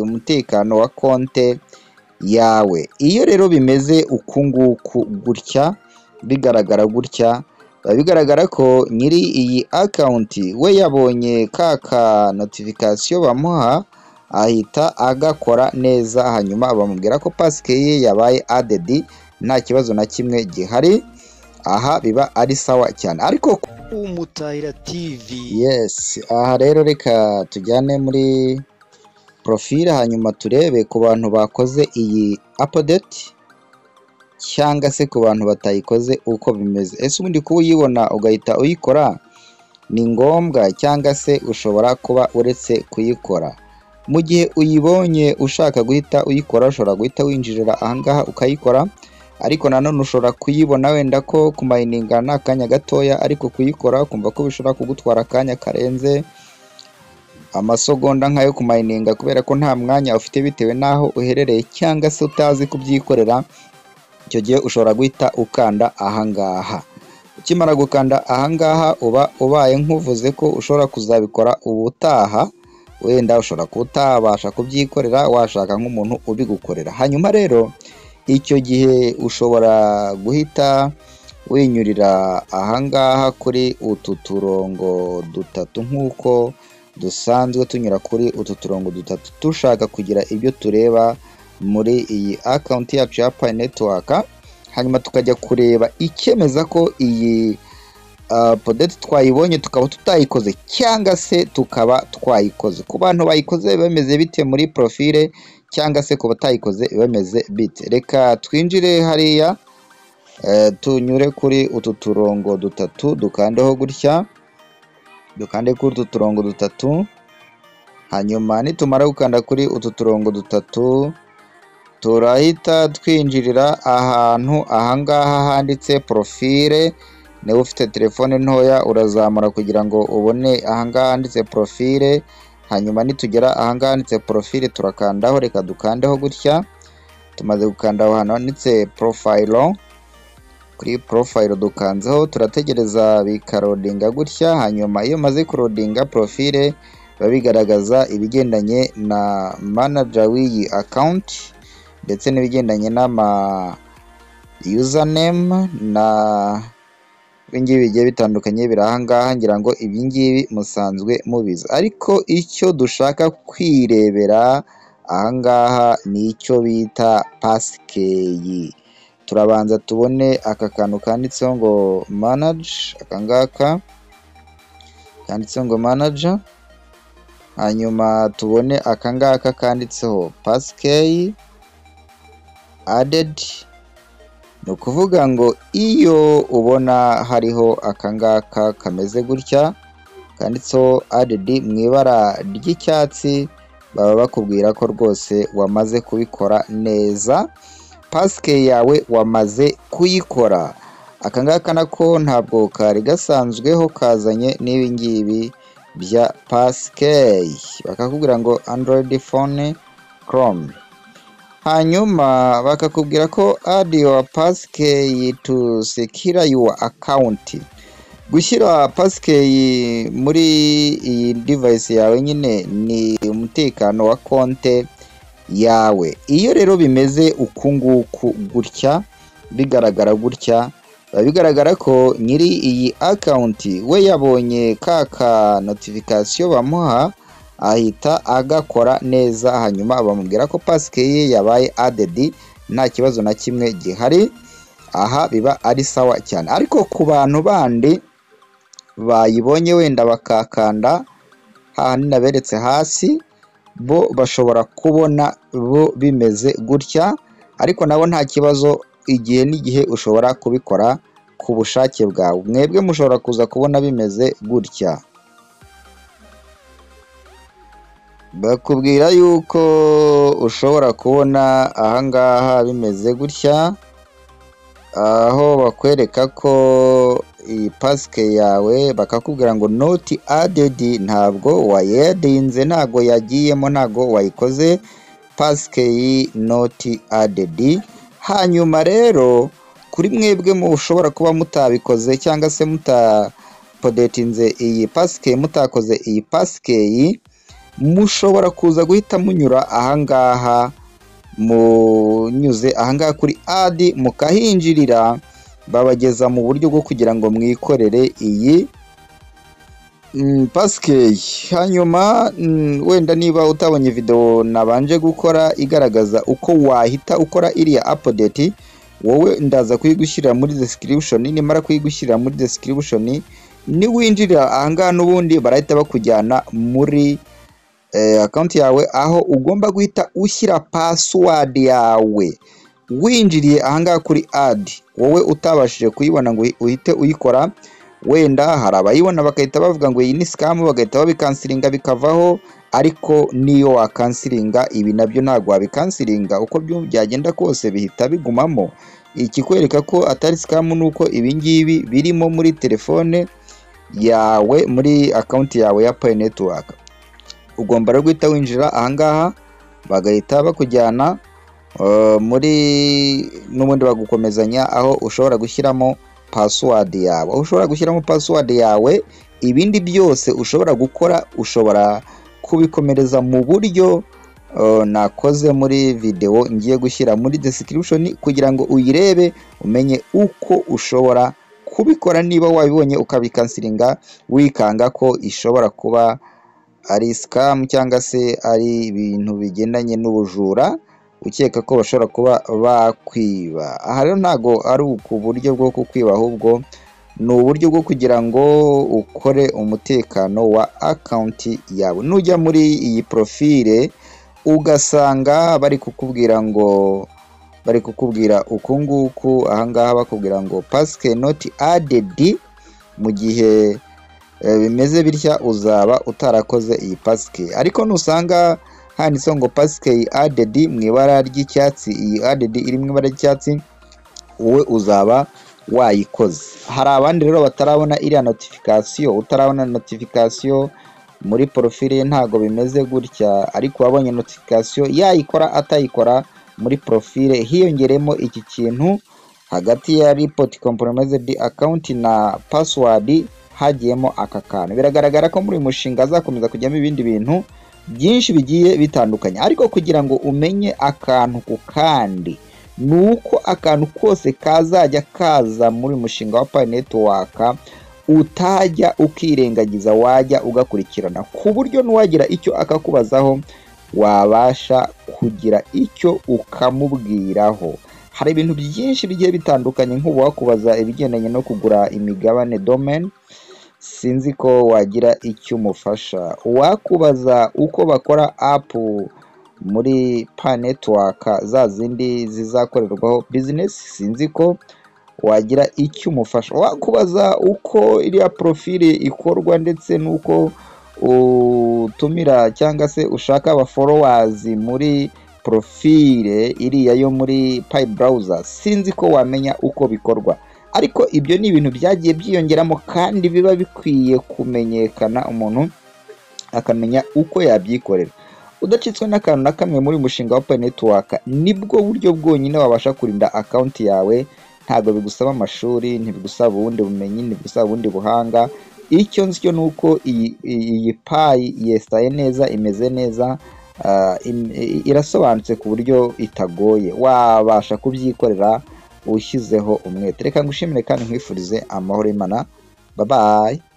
umutekano wa konte yawe. Iyo rero bimeze uku nguku gutya, bigaragara gutya, biba bigaragara ko nyiri iyi akawunti we yabonye ka notification bamuha, ahita agakora neza, hanyuma bamubwira ko pasike ye yabaye added, nta kibazo na kimwe gihari. Aha biba ari sawa cyane. Ariko Umutahira TV, yes, aha rero reka tujyane muri profile, hanyuma turebe ku bantu bakoze iyi update cyangwa se ku bantu batayikoze uko bimeze. Ese ubundi kuba uyibona ugahita uyikora ni ngombwa, cyangwa se ushobora kuba uretse kuyikora? Mu gihe uyibonye ushaka guhita uyikora, ushobora guhita winjirira ahangaha ukayikora, ariko nanone ushobora kuyibona wenda ko kumayininga ni akanya gatoya, ariko kuyikora kumva ko bishobora kugutwara akanya karenze amasegonda nk'ayo kumayininga, kubera ko nta mwanya ufite bitewe n'aho uherereye cyangwa se utazi kubyikorera. Icyo gihe ushobora guhita ukanda ahangaha. Ukimara gukanda ahangaha uba ubaye nk'uvuze ko ushobora kuzabikora ubutaha, wenda ushobora kuba utabasha kubyikorera, washaka nk'umuntu ubigukorera. Hanyuma rero icyo gihe ushobora guhita winyurira ahangaha kuri utu turongo dutatu, nk'uko dusanzwe tunyura kuri utu turongo dutatu dushaka kugira ibyo tureba muri iyi akawunti yacu ya Pi Network, hanyuma tukajya kureba icyemeza ko iyi podeti twayibonye tukaba tutayikoze, cyangwa se tukaba twayikoze. Ku bantu bayikoze bameze bite muri profile, cyangwa se ku batayikoze bameze bite? Reka twinjire hariya, tunyure kuri utu turongo dutatu, dukandeho gutya, dukande kuri utu turongo dutatu. Hanyuma nitumara gukanda kuri utu turongo dutatu, turahita twinjirira ahantu ahangaha handitse profile. Niba ufite telefone ntoya urazamura kugira ngo ubone ahangaha handitse profile, hanyuma nitugera ahangaha handitse profile turakandaho. Reka dukandeho gutya. Tumaze gukanda aho hantu handitse profile, kuri profile dukanzeho, turategereza bikarodinga gutya. Hanyuma iyo maze kurodinga profile babigaragaza ibigendanye na manager w'iyi account, ndetse n'ibigendanye n'ama username na ibingibi bigiye bitandukanye biri ahangaha. Ngira ngo ibingibi musanzwe mubizi, ariko icyo dushaka kwirebera ahangaha ni icyo bita passkey. Turabanza tubone aka kantu kanditseho ngo manage, akangaka kanditseho ngo manager, hanyuma tubone akangaka kanditseho passkey added. Ni ukuvuga ngo iyo ubona hariho akangaka kameze gutya kanditseho added mu ibara ry'icyatsi, baba bakubwira ko rwose wamaze kubikora neza, passkey yawe wamaze kuyikora. Akangaka nako ntabwo kari gasanzweho, kazanye n'ibi ngibi bya passkey, bakakubwira ngo Android phone Chrome, hanyuma bakakubwira ko add your passkey to secure your account. Gushyira passkey muri iyi device yawe nyine ni umutekano wa konte yawe. Iyo rero bimeze uku nguku gutya, bigaragara gutya, biba bigaragara ko nyiri iyi akawunti we yabonye ka notification bamuha, ahita agakora neza, hanyuma bamubwira ko pasike ye yabaye added, nta kibazo na kimwe gihari. Aha biba ari sawa cyane. Ariko ku bantu bandi bayibonye wenda bakakanda hahandi naberetse hasi, bo bashobora kubona bo bimeze gutya, ariko nabo nta kibazo, igihe n'igihe ushobora kubikora ku bushake bwawe. Mwebwe mushobora kuza kubona bimeze gutya, bakubwira yuko ushobora kubona ahangaha bimeze gutya, aho bakwereka ko iyi pasike yawe bakakubwira ngo not added, ntabwo wayedinze, ntabwo yagiyemo, ntabwo wayikoze, pasike not added. Hanyuma rero kuri mwebwe mushobora kuba mutabikoze cyangwa se mutapodetinze iyi pasike, mutakoze iyi pasike, mushobora kuza guhita munyura ahangaha, munyuze ahangaha kuri adi mukahinjirira, babageza mu buryo bwo kugira ngo mwikorere iyi Passkey. Hanyuma wenda niba utabonye video nabanje gukora igaragaza uko wahita ukora iriya update, wowe ndaza kuyigushyirira muri description. Nimara kuyigushyirira muri description, ni winjirira ahangaha n'ubundi barahita bakujyana muri account yawe, aho ugomba guhita ushyira password yawe winjiriye ahangaha kuri add. Wowe utabashije kuyibona ngo uhite uyikora, wenda hari abayibona bakahita bavuga ngo iyi ni scam, bagahita babikansiringa bikavaho, ariko niyo wakansiringa ibi nabyo ntabwo wabikansiringa, uko byagenda kose bihita bigumamo. Ikikwereka ko atari scam nuko ibi ngibi birimo muri telefone yawe, muri account yawe ya Pi Network. Ugomba rero guhita winjira ahangaha, bagahita bakujyana muri n'ubundi bagukomezanya aho ushobora gushyiramo password yawe. Ushobora gushyiramo password yawe, ibindi byose ushobora gukora ushobora kubikomereza mu buryo nakoze muri video ngiye gushyira muri description, kugira ngo uyirebe umenye uko ushobora kubikora. Niba wabibonye ukabikansiringa wikanga ko ishobora kuba ari scam cyangwa se ari ibintu bigendanye n'ubujura, ukeka ko bashobora kuba bakwiba. Aha rero ntago ari ku buryo bwo kukwiba, ahubwo ni uburyo bwo kugira ngo ukore umutekano wa account yawe. Nujya muri iyi profile ugasanga bari kukubwira uku nguku ahangaha, bakubwira ngo Passkey not added, mu gihe bimeze bitya uzaba utarakoze iyi Passkey. Ariko nusanga handitseho ngo Passkey added mu ibara ry'icyatsi, iyi added iri mu ibara ry'icyatsi, wowe uzaba wayikoze. Hari abandi rero batarabona iriya notification, utarabona notification muri profile ntago bimeze gutya, ariko wabonye notification yayikora atayikora muri profile hiyongeremo iki kintu hagati ya report compromised account na password, hagiyemo aka kantu. Biragaragara ko muri mushinga azakomeza kujyamo ibindi bintu byinshi bigiye bitandukanye, ariko kugira ngo umenye akantu ku kandi, nuko akantu kose kazajya kaza muri mushinga wa Pi Network utajya ukirengagiza, wajya ugakurikirana, ku buryo nuwagira icyo akakubazaho wabasha kugira icyo ukamubwiraho. Hari ibintu byinshi bigiye bitandukanye, nk'ubu wakubaza ibigendanye no kugura imigabane domain, sinzi ko wagira icyo umufasha. Wakubaza uko bakora app muri Pi Network, za zindi zizakorerwaho business, sinzi ko wagira icyo umufasha. Wakubaza uko iriya profile ikorwa ndetse nuko utumira cyangwa se ushaka aba followers muri profile iriya yo muri Pi browser, sinzi ko wamenya uko bikorwa. Ariko ibyo ni ibintu byagiye byiyongeramo kandi biba bikwiye kumenyekana, umuntu akamenya uko yabyikorera. Udacitswe n'akantu na kamwe muri mushinga wa Pi Network, nibwo buryo bwonyine wabasha kurinda account yawe. Ntabwo bigusaba amashuri, ntibigusaba ubundi bumenyi, ntibigusaba ubundi buhanga. Icyo nzi cyo nuko iyi Pi yestaye neza, imeze neza, irasobanutse ku buryo itagoye, wabasha kubyikorera ushyizeho umwete. Reka ngushimire kandi nkwifurize amahoro y'Imana. Bye bye.